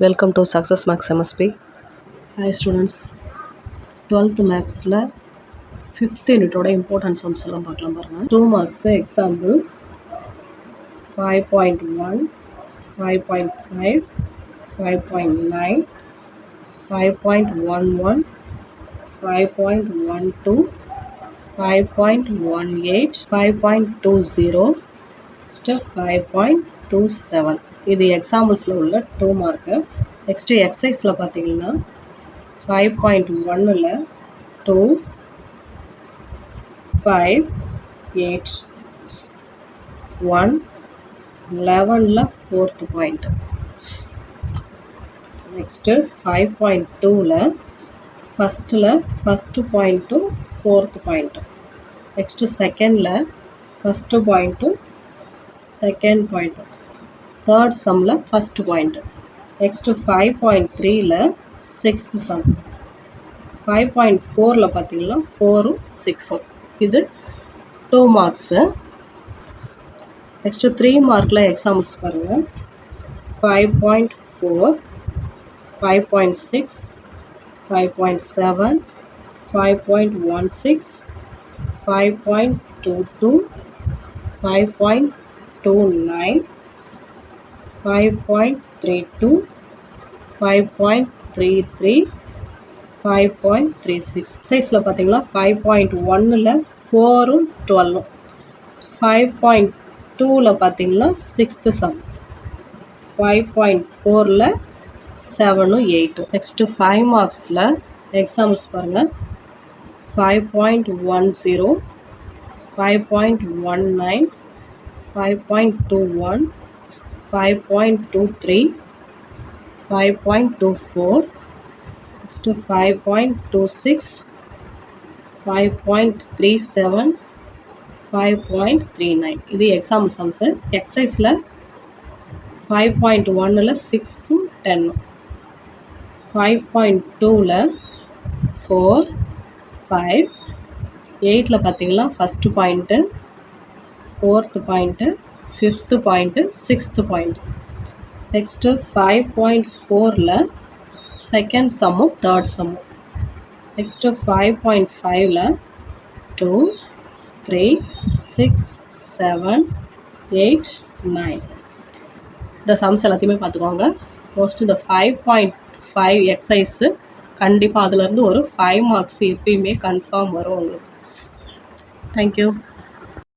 Welcome to Success Max MSP. Hi students, 12th Maxல 5th யூனிட்டோட important sums எல்லாம் பார்க்கலாம் பாருங்க. 2 marks எக்ஸாம்பிள் 5.1, 5.5, 5.9, 5.11, 5.12, 5.18, 5.20, step 5.27. இது எக்ஸாம்பிள்ஸில் உள்ள 2 மார்க்கு. நெக்ஸ்ட்டு எக்ஸசைஸில் பார்த்தீங்கன்னா 5.1ல் 2, 5, 8, 1, 11ல் 4th பாயிண்ட். நெக்ஸ்ட்டு 5.2ல் first point 4th point. Next செகண்டில் first point second point. Third சம்மில் ஃபஸ்ட் பாயிண்ட். நெக்ஸ்ட்டு 5.3ல் 6th சம். 5.4ல் பார்த்தீங்கன்னா 4ம் 6ம். இது 2 மார்க்ஸு. நெக்ஸ்ட்டு 3 மார்க்கில் எக்ஸாம்பிள்ஸ் பாருங்கள். 5.4, 5.6, 5.7, 5.16, 5.22, 5.29, 5.32, 5.33, 5.36. சைஸில் பார்த்தீங்கன்னா 5.1ல் 4ம் 12ம். 5.2ல் பார்த்தீங்கன்னா 6th சம். 5.4ல் 7ம் 8ம். நெக்ஸ்ட்டு 5 மார்க்ஸில் எக்ஸாம்பிள்ஸ் பாருங்கள். 5.10, 5.19, 5.21, 5.23, 5.24, next 5.26, 5.37, 5.39. இது எக்ஸாம்பிள் சம்ஸு. எக்ஸசைஸில் 5.1ல் 6ம் 10ம். 5.2ல் 4, 5, 8ல் பார்த்தீங்கன்னா first point, 4th point, 5th point, 6th point. Next 5.4ல் செகண்ட் சம்மும் தேர்ட் சம்மும். நெக்ஸ்ட்டு 5.5ல் 2, 3, 6, 7, 8, 9. இந்த சம்ஸ் எல்லாத்தையுமே பார்த்துக்கோங்க. மோஸ்ட் இந்த 5.5 எக்ஸசைஸு கண்டிப்பாக அதுலேருந்து ஒரு 5 மார்க்ஸ் எப்பயுமே கன்ஃபார்ம் வரும் உங்களுக்கு. தேங்க்யூ.